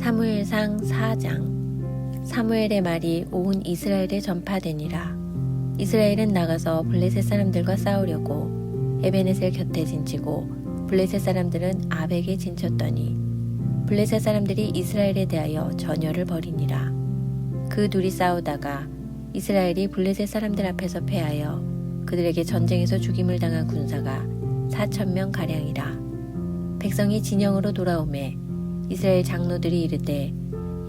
사무엘상 4장. 사무엘의 말이 온 이스라엘에 전파되니라. 이스라엘은 나가서 블레셋 사람들과 싸우려고 에베네셀 곁에 진치고 블레셋 사람들은 아벡에 진쳤더니 블레셋 사람들이 이스라엘에 대하여 전열을 벌이니라. 그 둘이 싸우다가 이스라엘이 블레셋 사람들 앞에서 패하여 그들에게 전쟁에서 죽임을 당한 군사가 4,000명 가량이라. 백성이 진영으로 돌아오매 이스라엘 장로들이 이르되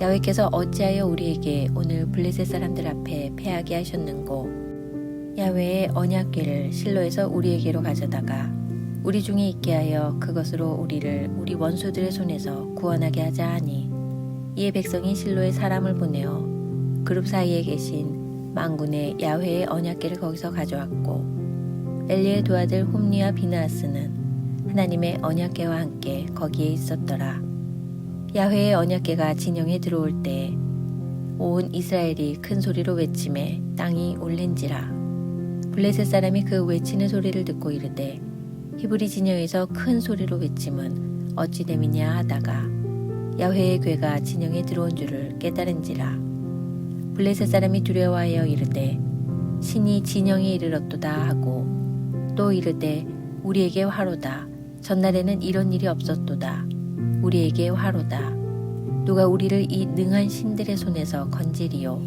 야훼께서 어찌하여 우리에게 오늘 블레셋 사람들 앞에 패하게 하셨는고 야훼의 언약궤를 실로에서 우리에게로 가져다가 우리 중에 있게 하여 그것으로 우리를 우리 원수들의 손에서 구원하게 하자 하니 이에 백성이 실로에 사람을 보내어 그룹 사이에 계신 만군의 야훼의 언약궤를 거기서 가져왔고 엘리의 두 아들 홈니와 비느하스는 하나님의 언약궤와 함께 거기에 있었더라. 야훼의 언약궤가 진영에 들어올 때에 온 이스라엘이 큰 소리로 외치매 땅이 울린지라. 블레셋 사람이 그 외치는 소리를 듣고 이르되 히브리 진영에서 큰 소리로 외침은 어찌 됨이냐 하다가 야훼의 궤가 진영에 들어온 줄을 깨달은지라. 블레셋 사람이 두려워하여 이르되 신이 진영에 이르렀도다 하고 또 이르되 우리에게 화로다. 전날에는 이런 일이 없었도다. 우리에게 화로다. 누가 우리를 이 능한 신들의 손에서 건지리요.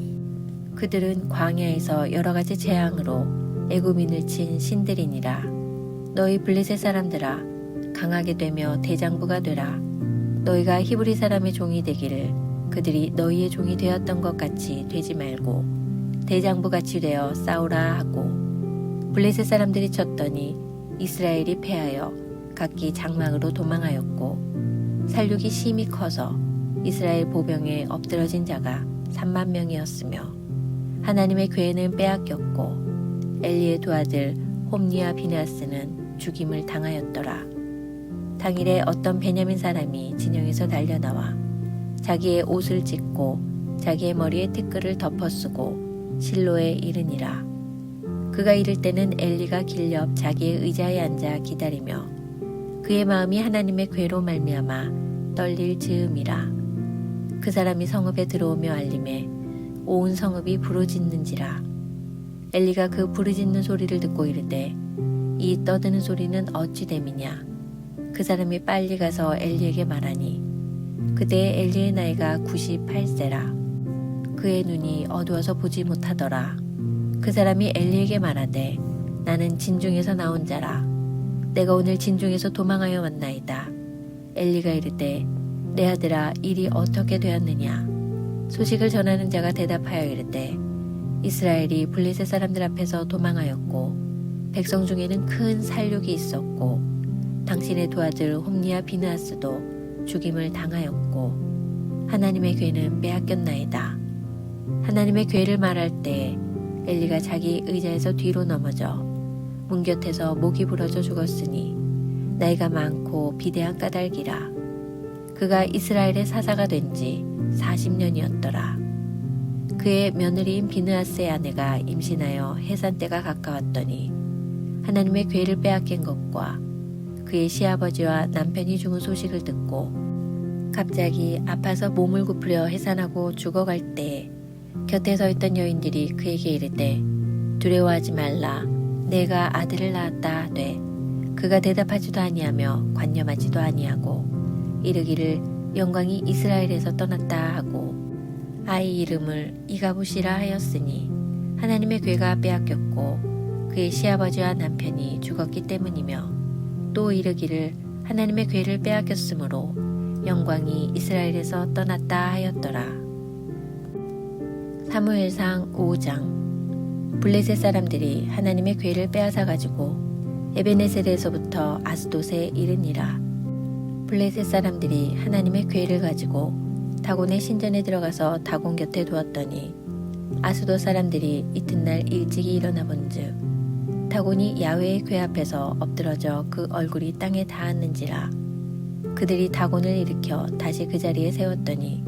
그들은 광야에서 여러 가지 재앙으로 애굽인을 친 신들이니라. 너희 블레셋 사람들아 강하게 되며 대장부가 되라. 너희가 히브리 사람의 종이 되기를 그들이 너희의 종이 되었던 것 같이 되지 말고 대장부같이 되어 싸우라 하고 블레셋 사람들이 쳤더니 이스라엘이 패하여 각기 장막으로 도망하였고 살육이 심히 커서 이스라엘 보병에 엎드러진 자가 3만 명이었으며 하나님의 궤는 빼앗겼고 엘리의 두 아들 홈니와 비느하스는 죽임을 당하였더라. 당일에 어떤 베냐민 사람이 진영에서 달려나와 자기의 옷을 찢고 자기의 머리에 티끌을 덮어쓰고 실로에 이르니라. 그가 이를 때는 엘리가 길 옆 자기의 의자에 앉아 기다리며 그의 마음이 하나님의 궤로 말미암아 떨릴 즈음이라. 그 사람이 성읍에 들어오며 알림에 온 성읍이 부르짖는지라. 엘리가 그 부르짖는 소리를 듣고 이르되 이 떠드는 소리는 어찌 됨이냐. 그 사람이 빨리 가서 엘리에게 말하니 그때 엘리의 나이가 98세라. 그의 눈이 어두워서 보지 못하더라. 그 사람이 엘리에게 말하되 나는 진중에서 나온 자라. 내가 오늘 진중에서 도망하여 왔나이다. 엘리가 이르되 내 아들아 일이 어떻게 되었느냐. 소식을 전하는 자가 대답하여 이르되 이스라엘이 블레셋 사람들 앞에서 도망하였고 백성 중에는 큰 살육이 있었고 당신의 두 아들 홈니와 비느하스도 죽임을 당하였고 하나님의 궤는 빼앗겼나이다. 하나님의 궤를 말할 때 엘리가 자기 의자에서 뒤로 넘어져 문 곁에서 목이 부러져 죽었으니 나이가 많고 비대한 까닭이라. 그가 이스라엘의 사사가 된 지 40년이었더라. 그의 며느리인 비느하스의 아내가 임신하여 해산 때가 가까웠더니 하나님의 궤를 빼앗긴 것과 그의 시아버지와 남편이 죽은 소식을 듣고 갑자기 아파서 몸을 굽으려 해산하고 죽어갈 때에 곁에 서 있던 여인들이 그에게 이르되 두려워하지 말라. 내가 아들을 낳았다 하되 그가 대답하지도 아니하며 관념하지도 아니하고 이르기를 영광이 이스라엘에서 떠났다 하고 아이 이름을 이가봇이라 하였으니 하나님의 궤가 빼앗겼고 그의 시아버지와 남편이 죽었기 때문이며 또 이르기를 하나님의 궤를 빼앗겼으므로 영광이 이스라엘에서 떠났다 하였더라. 사무엘상 5장. 블레셋 사람들이 하나님의 궤를 빼앗아 가지고 에베네셀에서부터 아스돗에 이르니라. 블레셋 사람들이 하나님의 궤를 가지고 다곤의 신전에 들어가서 다곤 곁에 두었더니 아스돗 사람들이 이튿날 일찍이 일어나 본즉 다곤이 야훼의 궤 앞에서 엎드러져 그 얼굴이 땅에 닿았는지라. 그들이 다곤을 일으켜 다시 그 자리에 세웠더니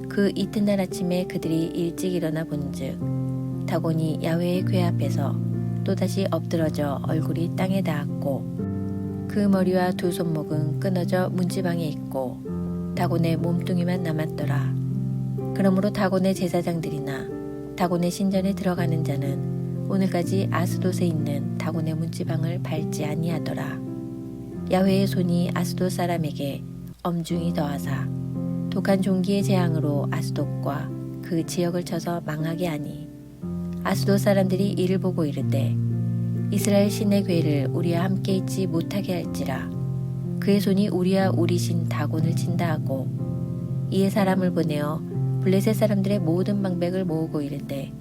그 이튿날 아침에 그들이 일찍 일어나 본즉 다곤이 야훼의 궤 앞에서 또다시 엎드러져 얼굴이 땅에 닿았고 그 머리와 두 손목은 끊어져 문지방에 있고 다곤의 몸뚱이만 남았더라. 그러므로 다곤의 제사장들이나 다곤의 신전에 들어가는 자는 오늘까지 아스돗에 있는 다곤의 문지방을 밟지 아니하더라. 야훼의 손이 아스돗 사람에게 엄중히 더하사 독한 종기의 재앙으로 아스돗과 그 지역을 쳐서 망하게 하니 아스돗 사람들이 이를 보고 이르되 이스라엘 신의 괴를 우리와 함께 있지 못하게 할지라. 그의 손이 우리와 우리 신 다곤을 친다 하고 이에 사람을 보내어 블레셋 사람들의 모든 방백을 모으고 이르되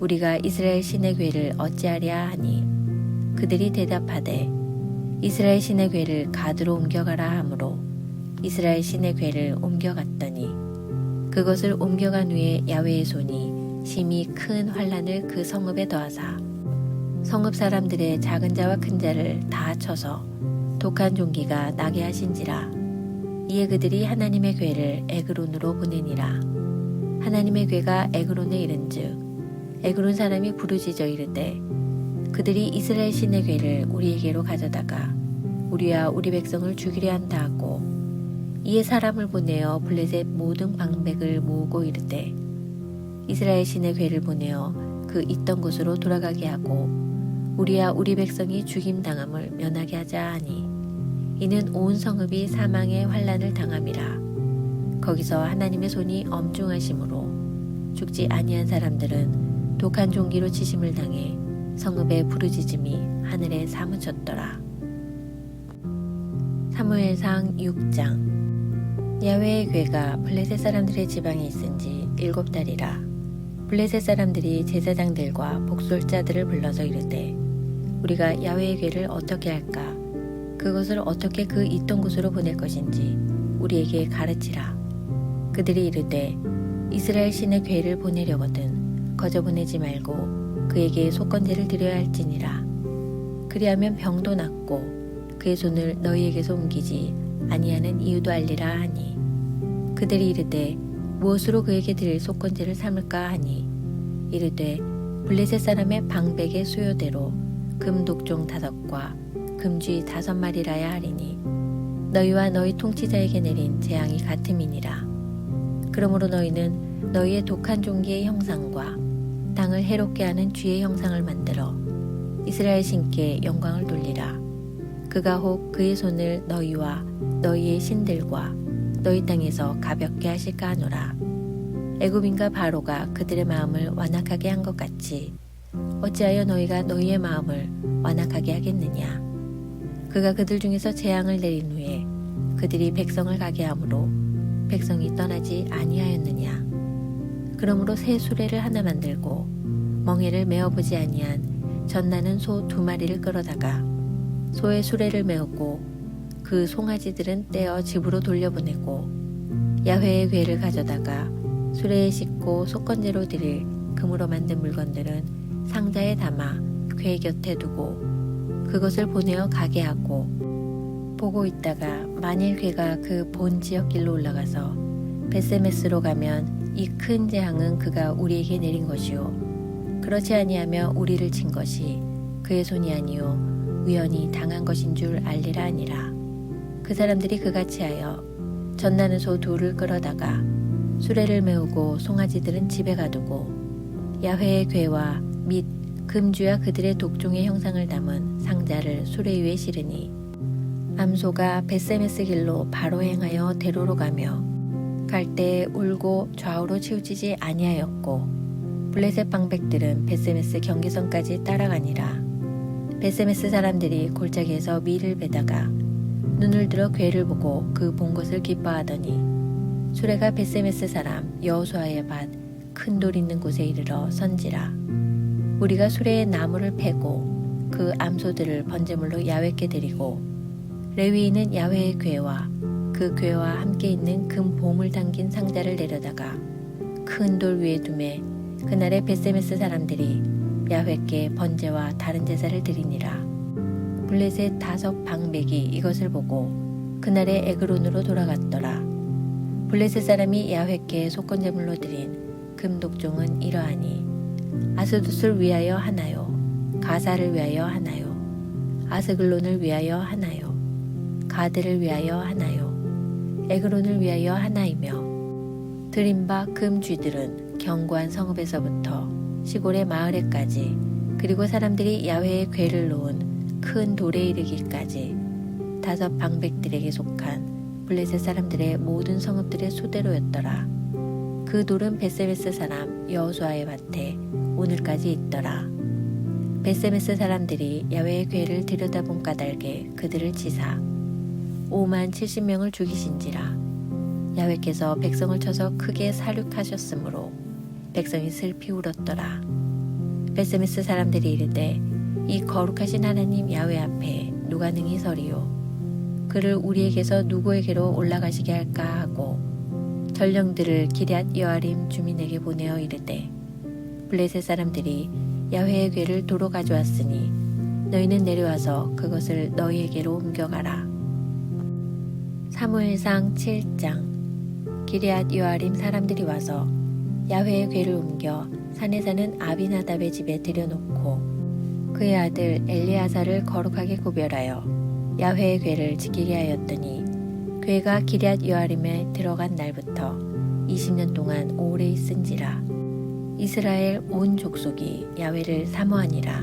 우리가 이스라엘 신의 괴를 어찌하랴 하니 그들이 대답하되 이스라엘 신의 괴를 가드로 옮겨가라 하므로 이스라엘 신의 괴를 옮겨갔더니 그것을 옮겨간 후에 야훼의 손이 심히 큰 환란을 그 성읍에 더하사 성읍 사람들의 작은 자와 큰 자를 다 쳐서 독한 종기가 나게 하신지라. 이에 그들이 하나님의 괴를 에그론으로 보내니라. 하나님의 괴가 에그론에 이른즉 에그론 사람이 부르짖어 이르되 그들이 이스라엘 신의 괴를 우리에게로 가져다가 우리와 우리 백성을 죽이려 한다 하고 이에 사람을 보내어 블레셋 모든 방백을 모으고 이르되 이스라엘 신의 괴를 보내어 그 있던 곳으로 돌아가게 하고 우리와 우리 백성이 죽임당함을 면하게 하자 하니 이는 온 성읍이 사망의 환란을 당함이라. 거기서 하나님의 손이 엄중하심으로 죽지 아니한 사람들은 독한 종기로 치심을 당해 성읍의 부르짖음이 하늘에 사무쳤더라. 사무엘상 6장. 야훼의 괴가 블레셋 사람들의 지방에 있은지 7달이라. 블레셋 사람들이 제사장들과 복술자들을 불러서 이르되 우리가 야훼의 괴를 어떻게 할까? 그것을 어떻게 그 있던 곳으로 보낼 것인지 우리에게 가르치라. 그들이 이르되 이스라엘 신의 괴를 보내려거든 거저 보내지 말고 그에게 속건제를 드려야 할지니라. 그리하면 병도 낫고 그의 손을 너희에게서 옮기지 아니하는 이유도 알리라 하니 그들이 이르되 무엇으로 그에게 드릴 속건제를 삼을까 하니 이르되 블레셋 사람의 방백의 수요대로 금 독종 5과 금쥐 5마리라야 하리니 너희와 너희 통치자에게 내린 재앙이 같음이니라. 그러므로 너희는 너희의 독한 종기의 형상과 땅을 해롭게 하는 쥐의 형상을 만들어 이스라엘 신께 영광을 돌리라. 그가 혹 그의 손을 너희와 너희의 신들과 너희 땅에서 가볍게 하실까 하노라. 애굽인과 바로가 그들의 마음을 완악하게 한 것 같이 어찌하여 너희가 너희의 마음을 완악하게 하겠느냐. 그가 그들 중에서 재앙을 내린 후에 그들이 백성을 가게 하므로 백성이 떠나지 아니하였느냐. 그러므로 새 수레를 하나 만들고 멍에를 메어보지 아니한 젖나는 소 2마리를 끌어다가 소의 수레를 메우고 그 송아지들은 떼어 집으로 돌려보내고 야훼의 괴를 가져다가 수레에 싣고 속건제로 드릴 금으로 만든 물건들은 상자에 담아 괴 곁에 두고 그것을 보내어 가게 하고 보고 있다가 만일 괴가 그 본 지역 길로 올라가서 베세메스로 가면 이 큰 재앙은 그가 우리에게 내린 것이요 그렇지 아니하며 우리를 친 것이 그의 손이 아니요 우연히 당한 것인 줄 알리라 하니라. 그 사람들이 그같이 하여 젖나는 소 2를 끌어다가 수레를 메우고 송아지들은 집에 가두고 야훼의 괴와 및 금쥐와 그들의 독종의 형상을 담은 상자를 수레 위에 실으니 암소가 베세메스 길로 바로 행하여 대로로 가며 갈 때에 울고 좌우로 치우치지 아니하였고 블레셋 방백들은 베세메스 경계선까지 따라가니라. 베세메스 사람들이 골짜기에서 밀을 베다가 눈을 들어 괴를 보고 그 본 것을 기뻐하더니 수레가 베세메스 사람 여호수아의 밭 큰 돌 있는 곳에 이르러 선지라. 우리가 수레에 나무를 패고 그 암소들을 번제물로 야훼께 드리고 레위인은 야훼의 괴와 그 괴와 함께 있는 금 보물 담긴 상자를 내려다가 큰 돌 위에 두매 그날에 베세메스 사람들이 야훼께 번제와 다른 제사를 드리니라. 블레셋 5 방백이 이것을 보고 그날에 에그론으로 돌아갔더라. 블레셋 사람이 야훼께 속건제물로 드린 금독종은 이러하니 아스돗을 위하여 하나요, 가사를 위하여 하나요, 아스글론을 위하여 하나요, 가드를 위하여 하나요, 에그론을 위하여 하나이며 들인 바 금 쥐들은 견고한 성읍에서부터 시골의 마을에까지 그리고 사람들이 야훼의 궤를 놓은 큰 돌에 이르기까지 5 방백들에게 속한 블레셋 사람들의 모든 성읍들의 수대로였더라. 그 돌은 베세메스 사람 여호수아의 밭에 오늘까지 있더라. 베세메스 사람들이 야훼의 궤를 들여다본 까닭에 그들을 치사 5만 70명을 죽이신지라. 야훼께서 백성을 쳐서 크게 살육하셨으므로 백성이 슬피 울었더라. 베세메스 사람들이 이르되 이 거룩하신 하나님 야훼 앞에 누가 능히 서리요. 그를 우리에게서 누구에게로 올라가시게 할까 하고 전령들을 기럇 여아림 주민에게 보내어 이르되 블레셋 사람들이 야훼의 궤를 도로 가져왔으니 너희는 내려와서 그것을 너희에게로 옮겨가라. 사무엘상 7장. 기럇 여아림 사람들이 와서 야훼의 궤를 옮겨 산에 사는 아비나답의 집에 들여놓고 그의 아들 엘리아사를 거룩하게 구별하여 야훼의 궤를 지키게 하였더니 궤가 기럇 여아림에 들어간 날부터 20년 동안 오래 있은지라. 이스라엘 온 족속이 야훼를 사모하니라.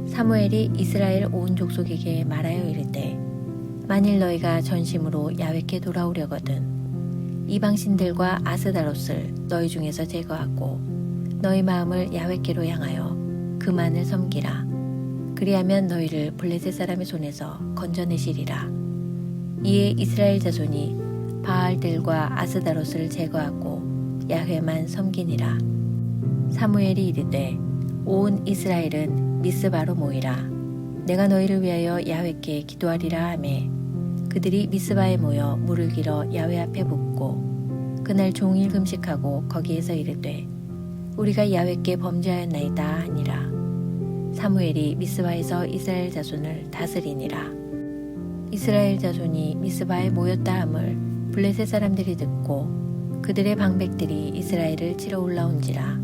사무엘이 이스라엘 온 족속에게 말하여 이르되 만일 너희가 전심으로 야훼께 돌아오려거든 이방신들과 아스다롯을 너희 중에서 제거하고 너희 마음을 야훼께로 향하여 그만을 섬기라. 그리하면 너희를 블레셋 사람의 손에서 건져내시리라. 이에 이스라엘 자손이 바알들과 아스다롯을 제거하고 야훼만 섬기니라. 사무엘이 이르되 온 이스라엘은 미스바로 모이라. 내가 너희를 위하여 야훼께 기도하리라 하매 그들이 미스바에 모여 물을 길어 야훼 앞에 붓고 그날 종일 금식하고 거기에서 이르되 우리가 야훼께 범죄하였나이다 하니라. 사무엘이 미스바에서 이스라엘 자손을 다스리니라. 이스라엘 자손이 미스바에 모였다 함을 블레셋 사람들이 듣고 그들의 방백들이 이스라엘을 치러 올라온지라.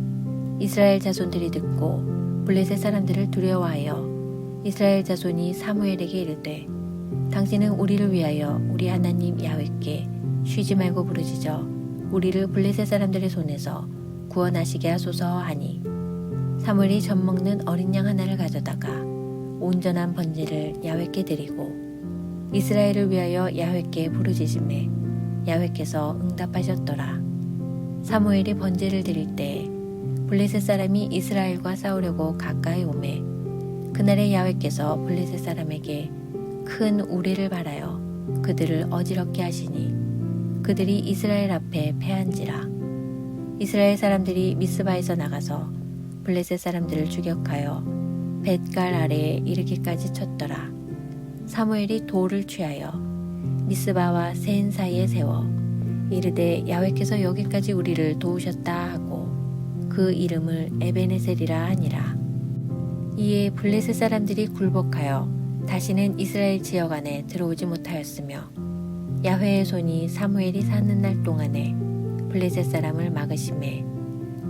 이스라엘 자손들이 듣고 블레셋 사람들을 두려워하여 이스라엘 자손이 사무엘에게 이르되 당신은 우리를 위하여 우리 하나님 야훼께 쉬지 말고 부르짖어 우리를 블레셋 사람들의 손에서 구원하시게 하소서 하니 사무엘이 젖 먹는 어린 양 하나를 가져다가 온전한 번제를 야훼께 드리고 이스라엘을 위하여 야훼께 부르짖음에 야훼께서 응답하셨더라. 사무엘이 번제를 드릴 때 블레셋 사람이 이스라엘과 싸우려고 가까이 오매 그날에 야훼께서 블레셋 사람에게 큰 우레를 발하여 그들을 어지럽게 하시니 그들이 이스라엘 앞에 패한지라. 이스라엘 사람들이 미스바에서 나가서 블레셋 사람들을 추격하여 벳갈 아래에 이르기까지 쳤더라. 사무엘이 돌을 취하여 미스바와 센 사이에 세워 이르되 야훼께서 여기까지 우리를 도우셨다 하고 그 이름을 에베네셀이라 하니라. 이에 블레셋 사람들이 굴복하여 다시는 이스라엘 지역 안에 들어오지 못하였으며 야훼의 손이 사무엘이 사는 날 동안에 블레셋 사람을 막으심에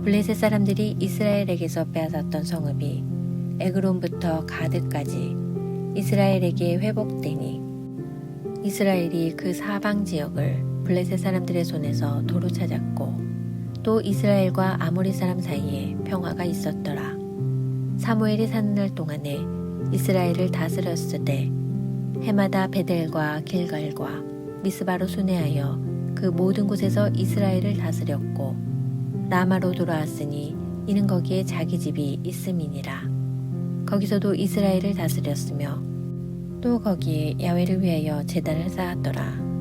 블레셋 사람들이 이스라엘에게서 빼앗았던 성읍이 에그론부터 가드까지 이스라엘에게 회복되니 이스라엘이 그 사방 지역을 블레셋 사람들의 손에서 도로 찾았고 또 이스라엘과 아모리 사람 사이에 평화가 있었더라. 사무엘이 사는 날 동안에 이스라엘을 다스렸으되 해마다 베델과 길갈과 미스바로 순회하여 그 모든 곳에서 이스라엘을 다스렸고 라마로 돌아왔으니 이는 거기에 자기 집이 있음이니라. 거기서도 이스라엘을 다스렸으며 또 거기에 야훼를 위하여 제단을 쌓았더라.